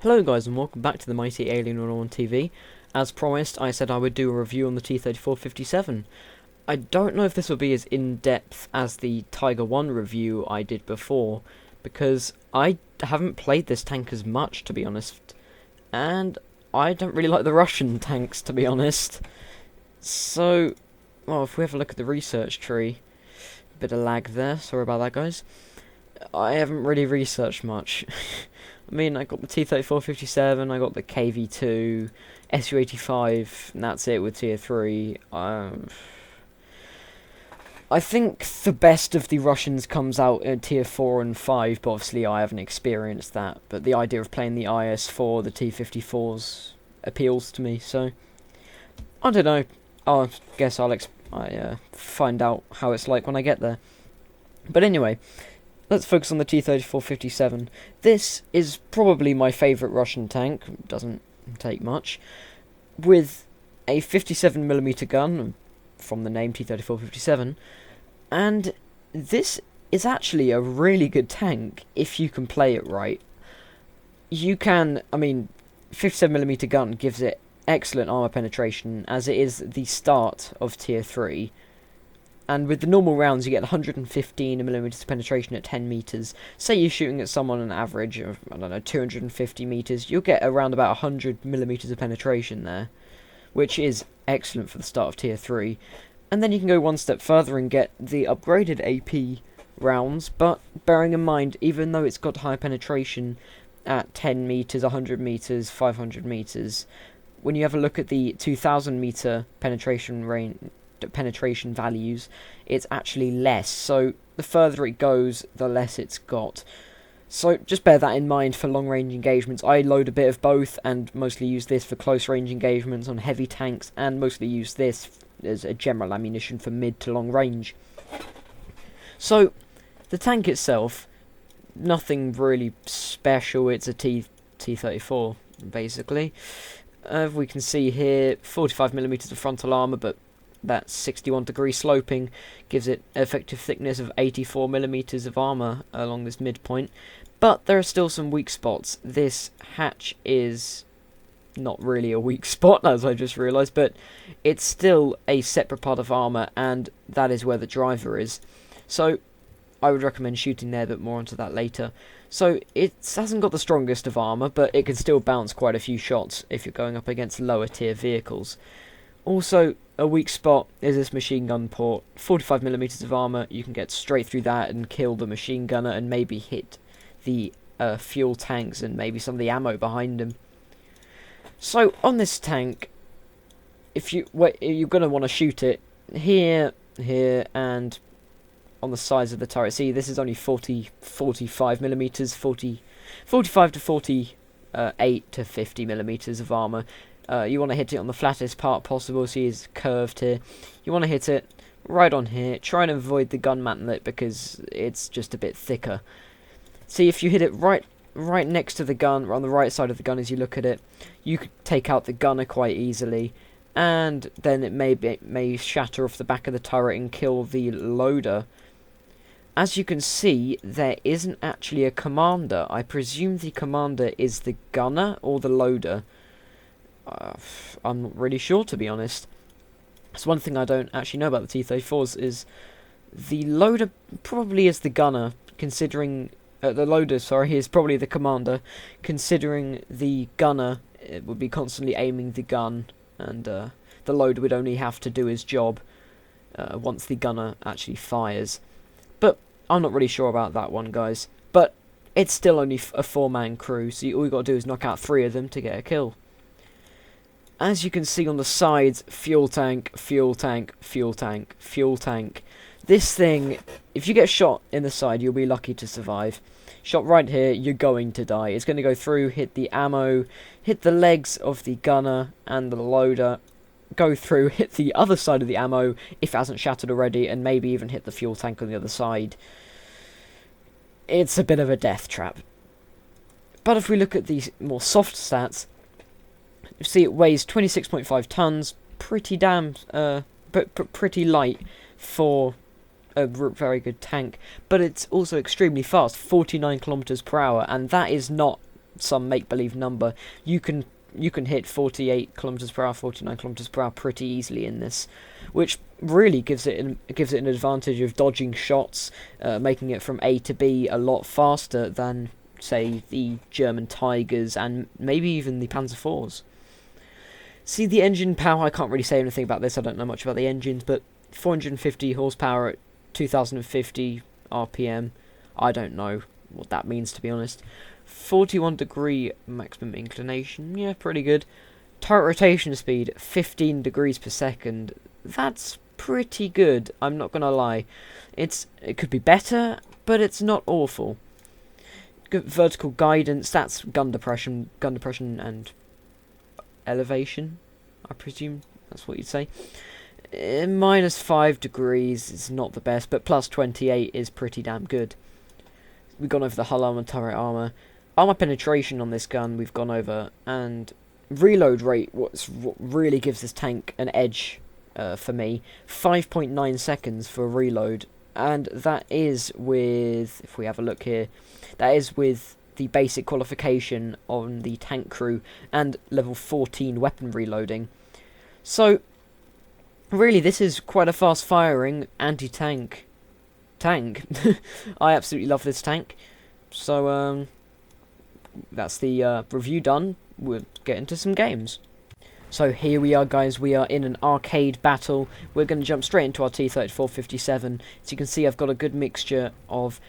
Hello guys and welcome back to the Mighty Alien 101 TV. As promised, I said I would do a review on the T-34-57. I don't know if this will be as in-depth as the Tiger 1 review I did before, because I haven't played this tank as much, to be honest, and I don't really like the Russian tanks, to be honest. So, well, if we have a look at the research tree, a bit of lag there, sorry about that guys. I haven't really researched much. I mean, I got the T-34-57, I got the KV-2, Su-85, and that's it with Tier 3. I think the best of the Russians comes out in Tier 4 and 5, but obviously I haven't experienced that. But the idea of playing the IS-4, the T-54s, appeals to me, so I don't know. I guess I'll find out how it's like when I get there. But anyway, let's focus on the T-34-57. This is probably my favourite Russian tank, doesn't take much, with a 57mm gun, from the name T-34-57, and this is actually a really good tank if you can play it right. You can, 57mm gun gives it excellent armour penetration, as it is the start of Tier 3. And with the normal rounds, you get 115mm penetration at 10 meters. Say you're shooting at someone an average of, 250 meters, you'll get around about 100mm of penetration there, which is excellent for the start of Tier 3. And then you can go one step further and get the upgraded AP rounds, but bearing in mind, even though it's got high penetration at 10 meters, 100 meters, 500 meters, when you have a look at the 2000 meter penetration values, it's actually less, so the further it goes, the less it's got. So just bear that in mind for long range engagements. I load a bit of both and mostly use this for close range engagements on heavy tanks, and mostly use this as a general ammunition for mid to long range. So the tank itself, nothing really special. It's a T-34 basically. We can see here 45mm of frontal armour, but that 61-degree sloping gives it effective thickness of 84mm of armour along this midpoint. But there are still some weak spots. This hatch is not really a weak spot, as I just realised, but it's still a separate part of armour, and that is where the driver is. So I would recommend shooting there, but more onto that later. So it hasn't got the strongest of armour, but it can still bounce quite a few shots if you're going up against lower tier vehicles. Also, a weak spot is this machine gun port. 45mm of armour, you can get straight through that and kill the machine gunner and maybe hit the fuel tanks and maybe some of the ammo behind them. So on this tank, you're going to want to shoot it here, and on the sides of the turret. See, this is only 45mm, 45 to 48 to 50mm of armour. You want to hit it on the flattest part possible, see it's curved here. You want to hit it right on here. Try and avoid the gun mantlet because it's just a bit thicker. See, if you hit it right next to the gun, or on the right side of the gun as you look at it, you could take out the gunner quite easily, and then it may shatter off the back of the turret and kill the loader. As you can see, there isn't actually a commander. I presume the commander is the gunner or the loader. I'm not really sure, to be honest. That's one thing I don't actually know about the T-34s, is the loader probably is the gunner, considering the loader, sorry, is probably the commander, considering the gunner would be constantly aiming the gun, and the loader would only have to do his job once the gunner actually fires. But I'm not really sure about that one, guys. But it's still only a 4-man crew, so all you got to do is knock out 3 of them to get a kill. As you can see on the sides, fuel tank, fuel tank, fuel tank, fuel tank. This thing, if you get shot in the side, you'll be lucky to survive. Shot right here, you're going to die. It's going to go through, hit the ammo, hit the legs of the gunner and the loader, go through, hit the other side of the ammo, if it hasn't shattered already, and maybe even hit the fuel tank on the other side. It's a bit of a death trap. But if we look at the more soft stats, you see it weighs 26.5 tons, pretty pretty light for a very good tank, but it's also extremely fast, 49 kilometers per hour, and that is not some make-believe number, you can hit 48 kilometers per hour, 49 kilometers per hour pretty easily in this, which really gives it an advantage of dodging shots, making it from A to B a lot faster than, say, the German Tigers and maybe even the Panzer IVs. See, the engine power, I can't really say anything about this, I don't know much about the engines, but 450 horsepower at 2050 RPM, I don't know what that means, to be honest. 41 degree maximum inclination, yeah, pretty good. Turret rotation speed, 15 degrees per second, that's pretty good, I'm not gonna lie. It could be better, but it's not awful. Good vertical guidance, that's gun depression and elevation, I presume that's what you'd say. -5 degrees is not the best, but plus 28 is pretty damn good. We've gone over the hull armor, turret armor. Armor penetration on this gun we've gone over, and reload rate, what really gives this tank an edge for me. 5.9 seconds for a reload, and that is with, if we have a look here, that is with the basic qualification on the tank crew and level 14 weapon reloading. So, really, this is quite a fast firing anti-tank tank. I absolutely love this tank. So, that's the review done. We'll get into some games. So here we are, guys, we are in an arcade battle. We're going to jump straight into our T-34-57. As you can see, I've got a good mixture of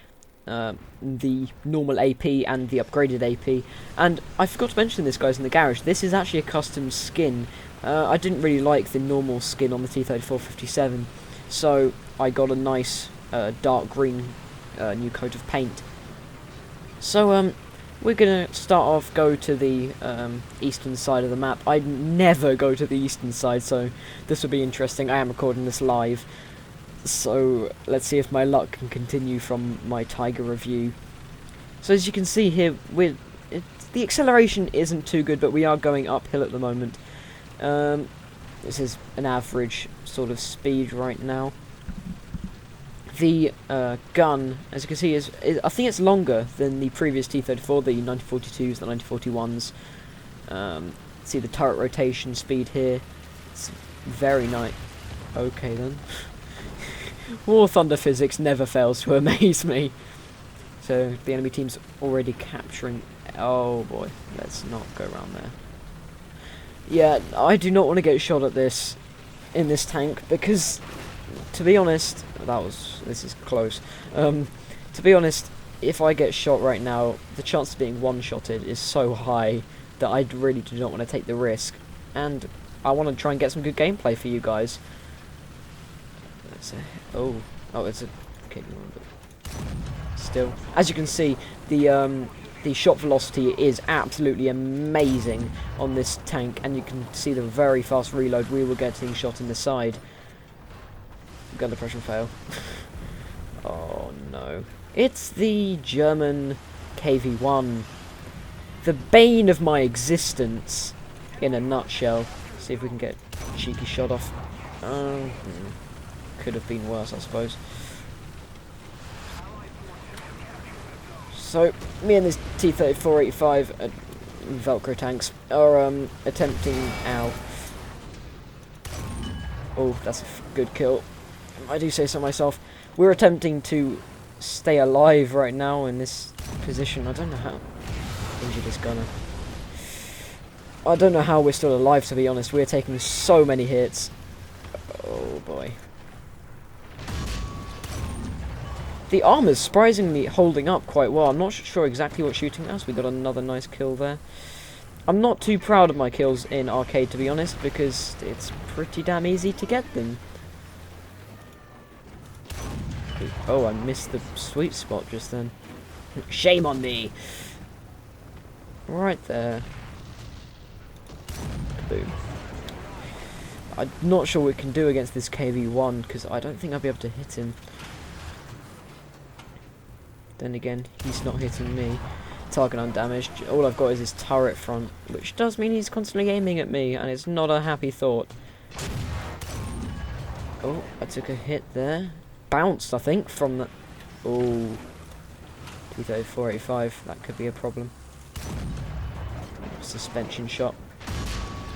the normal AP and the upgraded AP. And I forgot to mention this, guys, in the garage. This is actually a custom skin. I didn't really like the normal skin on the T-34-57, so I got a nice dark green new coat of paint. So we're going to start off, go to the eastern side of the map. I never go to the eastern side, so this will be interesting. I am recording this live, so let's see if my luck can continue from my Tiger review. So as you can see here, the acceleration isn't too good, but we are going uphill at the moment. This is an average sort of speed right now. The gun, as you can see, is I think it's longer than the previous T-34, the 1942s, the 1941s. See the turret rotation speed here. It's very nice. Okay then. War Thunder physics never fails to amaze me. So the enemy team's already capturing. Oh boy, let's not go around there. Yeah, I do not want to get shot at this in this tank because, to be honest, this is close. To be honest, if I get shot right now, the chance of being one-shotted is so high that I really do not want to take the risk, and I want to try and get some good gameplay for you guys. Oh, it's a okay, but still, as you can see, the shot velocity is absolutely amazing on this tank, and you can see the very fast reload. We were getting shot in the side. Gun depression fail. Oh no. It's the German KV-1. The bane of my existence, in a nutshell. See if we can get a cheeky shot off. Could have been worse, I suppose. So, me and this T-34-85 Velcro tanks are attempting... Ow. Oh, that's a good kill. I do say so myself. We're attempting to stay alive right now in this position. I don't know how injured is Gunner. I don't know how we're still alive, to be honest. We're taking so many hits. Oh boy. The armor's surprisingly holding up quite well. I'm not sure exactly what's shooting us. We got another nice kill there. I'm not too proud of my kills in arcade, to be honest, because it's pretty damn easy to get them. Oh, I missed the sweet spot just then. Shame on me! Right there. Boom. I'm not sure what we can do against this KV-1, because I don't think I'll be able to hit him. Then again, he's not hitting me. Target undamaged. All I've got is his turret front, which does mean he's constantly aiming at me, and it's not a happy thought. Oh, I took a hit there. Bounced, I think, from the... Oh. T-34-85, that could be a problem. suspension shot.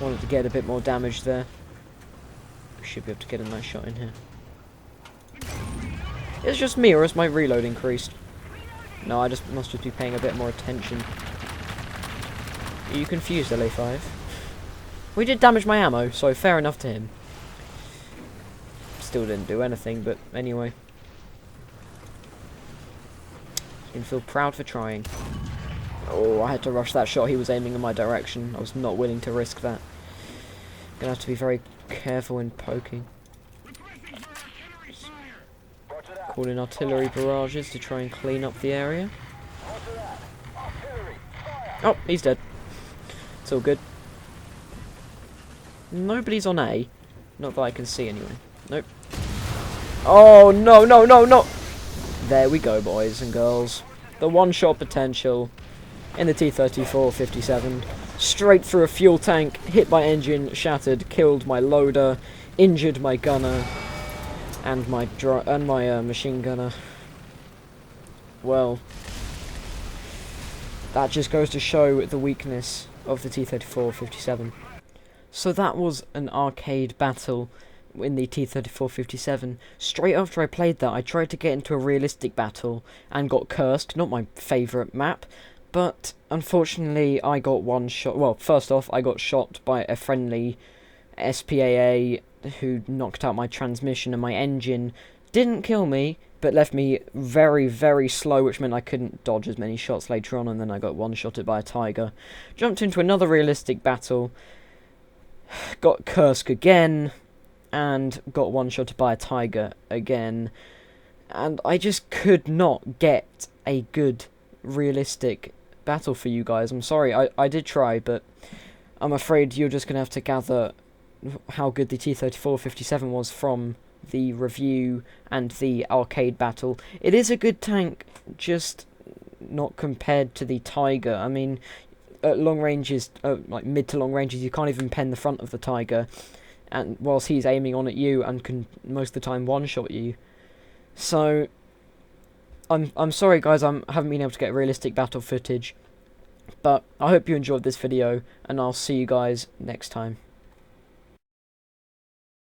Wanted to get a bit more damage there. We should be able to get a nice shot in here. It's just me, or has my reload increased? No, I must just be paying a bit more attention. Are you confused, LA5? We did damage my ammo, so fair enough to him. Still didn't do anything, but anyway. You can feel proud for trying. Oh, I had to rush that shot. He was aiming in my direction. I was not willing to risk that. Gonna have to be very careful in poking. Call in artillery barrages to try and clean up the area. Oh, he's dead. It's all good. Nobody's on A. Not that I can see anyway. Nope. Oh, no, no, no, no! There we go, boys and girls. The one-shot potential in the T-34-57. Straight through a fuel tank, hit my engine, shattered, killed my loader, injured my gunner, and my machine gunner. Well, that just goes to show the weakness of the T-34-57. So that was an arcade battle in the T-34-57. Straight after I played that, I tried to get into a realistic battle and got Kursk, not my favourite map, but unfortunately I got one shot. Well, first off, I got shot by a friendly SPAA who knocked out my transmission, and my engine didn't kill me, but left me very, very slow, which meant I couldn't dodge as many shots later on, and then I got one-shotted by a Tiger. Jumped into another realistic battle, got Kursk again, and got one-shotted by a Tiger again, and I just could not get a good, realistic battle for you guys. I'm sorry, I did try, but I'm afraid you're just going to have to gather how good the T-34-57 was from the review and the arcade battle. It is a good tank, just not compared to the Tiger. I mean, at long ranges, like mid to long ranges, you can't even pen the front of the Tiger, and whilst he's aiming on at you and can most of the time one-shot you. So I'm sorry guys, I haven't been able to get realistic battle footage, but I hope you enjoyed this video, and I'll see you guys next time.